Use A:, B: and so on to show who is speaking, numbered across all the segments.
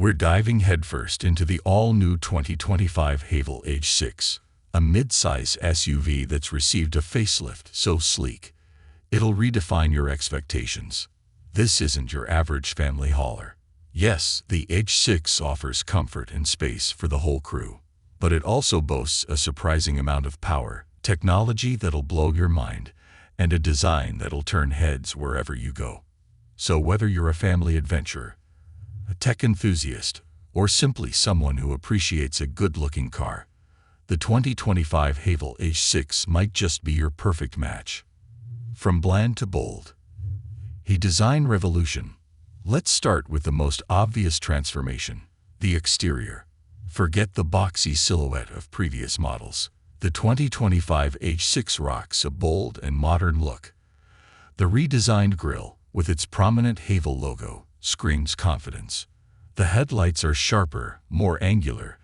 A: We're diving headfirst into the all-new 2025 Haval H6, a mid-size SUV that's received a facelift so sleek, it'll redefine your expectations. This isn't your average family hauler. Yes, the H6 offers comfort and space for the whole crew, but it also boasts a surprising amount of power, technology that'll blow your mind, and a design that'll turn heads wherever you go. So whether you're a family adventurer, a tech enthusiast, or simply someone who appreciates a good-looking car, the 2025 Haval H6 might just be your perfect match. From bland to bold, a design revolution. Let's start with the most obvious transformation, the exterior. Forget the boxy silhouette of previous models. The 2025 H6 rocks a bold and modern look. The redesigned grille, with its prominent Haval logo, screams confidence. The headlights are sharper, more angular,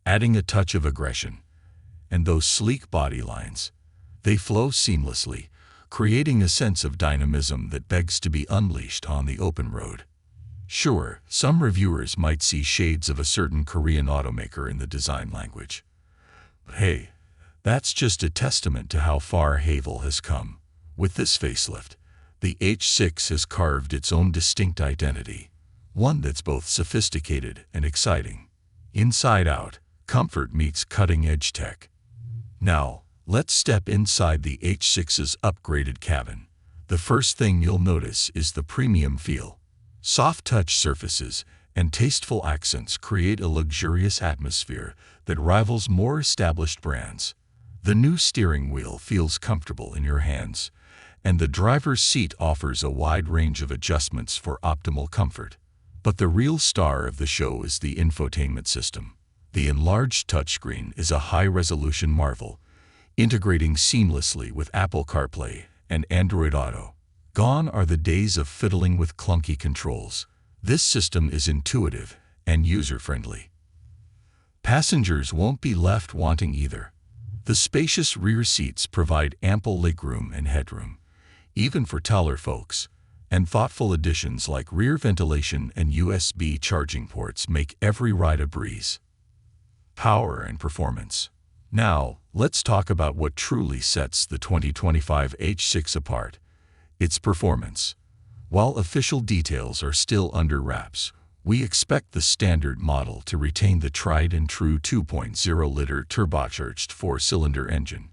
A: adding a touch of aggression. And those sleek body lines, they flow seamlessly, creating a sense of dynamism that begs to be unleashed on the open road. Sure, some reviewers might see shades of a certain Korean automaker in the design language. But hey, that's just a testament to how far Haval has come. With this facelift, the H6 has carved its own distinct identity, one that's both sophisticated and exciting. Inside out, comfort meets cutting-edge tech. Now, let's step inside the H6's upgraded cabin. The first thing you'll notice is the premium feel. Soft touch surfaces and tasteful accents create a luxurious atmosphere that rivals more established brands. The new steering wheel feels comfortable in your hands, and the driver's seat offers a wide range of adjustments for optimal comfort. But the real star of the show is the infotainment system. The enlarged touchscreen is a high-resolution marvel, integrating seamlessly with Apple CarPlay and Android Auto. Gone are the days of fiddling with clunky controls. This system is intuitive and user-friendly. Passengers won't be left wanting either. The spacious rear seats provide ample legroom and headroom, even for taller folks, and thoughtful additions like rear ventilation and USB charging ports make every ride a breeze. Power and performance. Now, let's talk about what truly sets the 2025 H6 apart: its performance. While official details are still under wraps, we expect the standard model to retain the tried-and-true 2.0-liter turbocharged four-cylinder engine,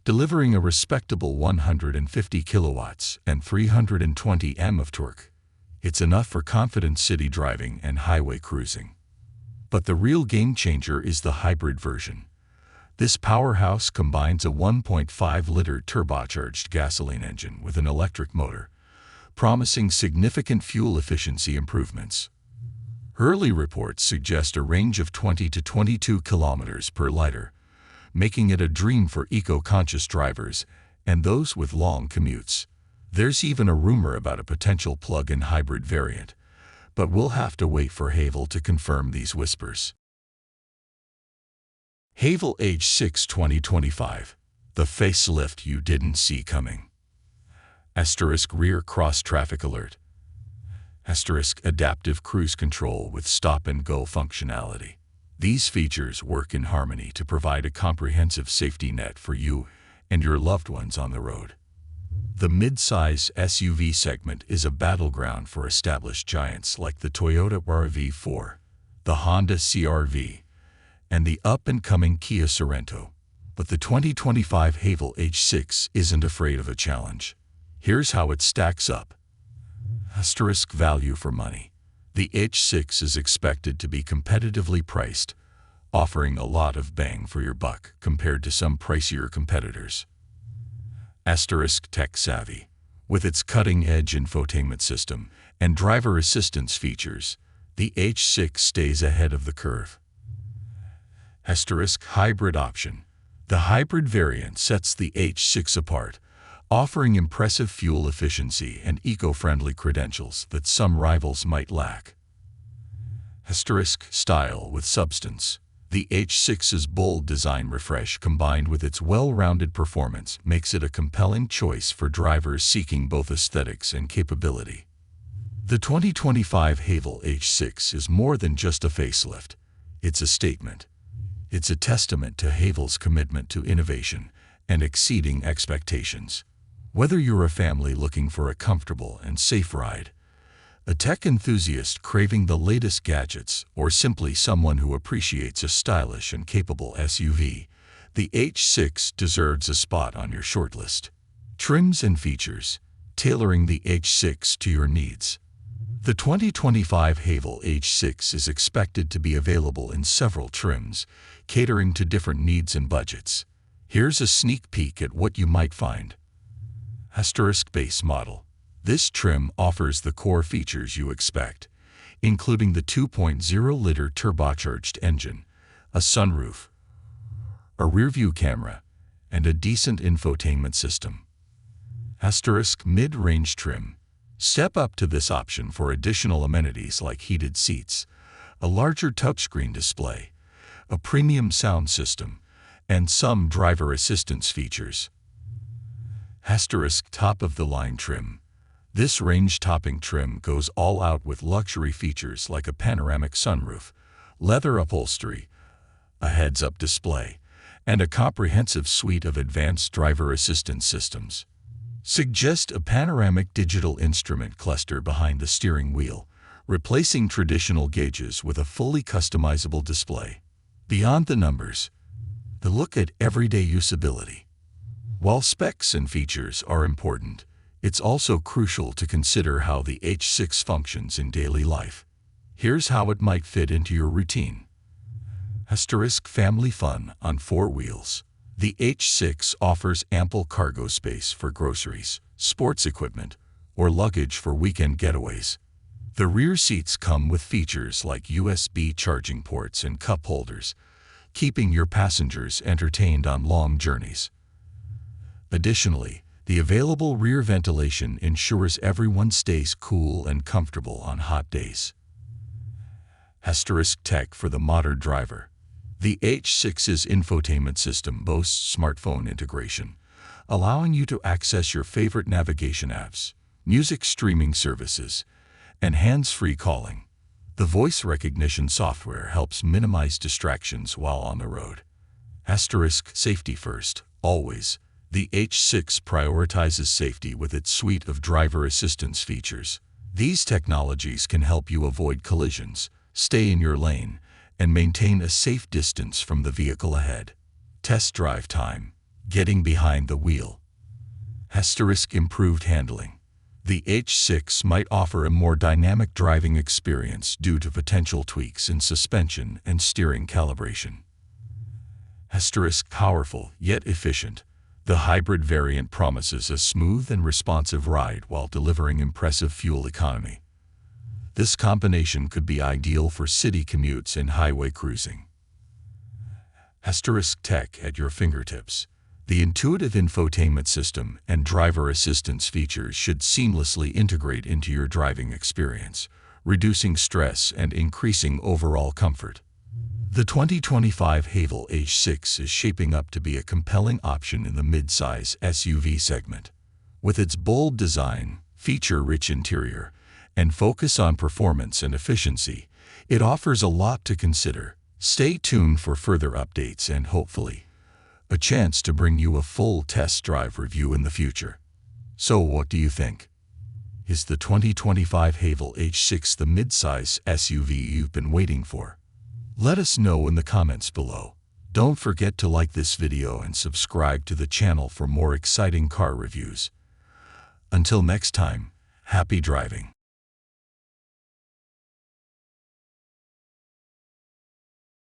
A: delivering a respectable 150 kilowatts and 320 Nm of torque. It's enough for confident city driving and highway cruising. But the real game-changer is the hybrid version. This powerhouse combines a 1.5-liter turbocharged gasoline engine with an electric motor, promising significant fuel efficiency improvements. Early reports suggest a range of 20 to 22 kilometers per liter, making it a dream for eco-conscious drivers and those with long commutes. There's even a rumor about a potential plug-in hybrid variant, but we'll have to wait for Haval to confirm these whispers. Haval H6 2025, the facelift you didn't see coming. * rear cross-traffic alert. * adaptive cruise control with stop-and-go functionality. These features work in harmony to provide a comprehensive safety net for you and your loved ones on the road. The mid-size SUV segment is a battleground for established giants like the Toyota RAV4, the Honda CR-V, and the up-and-coming Kia Sorento. But the 2025 Haval H6 isn't afraid of a challenge. Here's how it stacks up. * value for money. The H6 is expected to be competitively priced, offering a lot of bang for your buck compared to some pricier competitors. * tech savvy. With its cutting-edge infotainment system and driver assistance features, the H6 stays ahead of the curve. * hybrid option. The hybrid variant sets the H6 apart, offering impressive fuel efficiency and eco-friendly credentials that some rivals might lack. * style with substance. The H6's bold design refresh combined with its well-rounded performance makes it a compelling choice for drivers seeking both aesthetics and capability. The 2025 Haval H6 is more than just a facelift. It's a statement. It's a testament to Haval's commitment to innovation and exceeding expectations. Whether you're a family looking for a comfortable and safe ride, a tech enthusiast craving the latest gadgets, or simply someone who appreciates a stylish and capable SUV, the H6 deserves a spot on your shortlist. Trims and features, tailoring the H6 to your needs. The 2025 Haval H6 is expected to be available in several trims, catering to different needs and budgets. Here's a sneak peek at what you might find. Base model. This trim offers the core features you expect, including the 2.0-liter turbocharged engine, a sunroof, a rear-view camera, and a decent infotainment system. Mid-range trim. Step up to this option for additional amenities like heated seats, a larger touchscreen display, a premium sound system, and some driver assistance features. Top-of-the-line trim. This range-topping trim goes all out with luxury features like a panoramic sunroof, leather upholstery, a heads-up display, and a comprehensive suite of advanced driver assistance systems. Suggest a panoramic digital instrument cluster behind the steering wheel, replacing traditional gauges with a fully customizable display. Beyond the numbers, the look at everyday usability. While specs and features are important, it's also crucial to consider how the H6 functions in daily life. Here's how it might fit into your routine. Family fun on 4 wheels. The H6 offers ample cargo space for groceries, sports equipment, or luggage for weekend getaways. The rear seats come with features like USB charging ports and cup holders, keeping your passengers entertained on long journeys. Additionally, the available rear ventilation ensures everyone stays cool and comfortable on hot days. Tech for the modern driver. The H6's infotainment system boasts smartphone integration, allowing you to access your favorite navigation apps, music streaming services, and hands-free calling. The voice recognition software helps minimize distractions while on the road. Safety first, always. The H6 prioritizes safety with its suite of driver assistance features. These technologies can help you avoid collisions, stay in your lane, and maintain a safe distance from the vehicle ahead. Test drive time. Getting behind the wheel. Improved handling. The H6 might offer a more dynamic driving experience due to potential tweaks in suspension and steering calibration. Powerful yet efficient. The hybrid variant promises a smooth and responsive ride while delivering impressive fuel economy. This combination could be ideal for city commutes and highway cruising. Tech at your fingertips. The intuitive infotainment system and driver assistance features should seamlessly integrate into your driving experience, reducing stress and increasing overall comfort. The 2025 Haval H6 is shaping up to be a compelling option in the mid-size SUV segment. With its bold design, feature-rich interior, and focus on performance and efficiency, it offers a lot to consider. Stay tuned for further updates and hopefully a chance to bring you a full test drive review in the future. So what do you think? Is the 2025 Haval H6 the mid-size SUV you've been waiting for? Let us know in the comments below. Don't forget to like this video and subscribe to the channel for more exciting car reviews. Until next time, happy driving.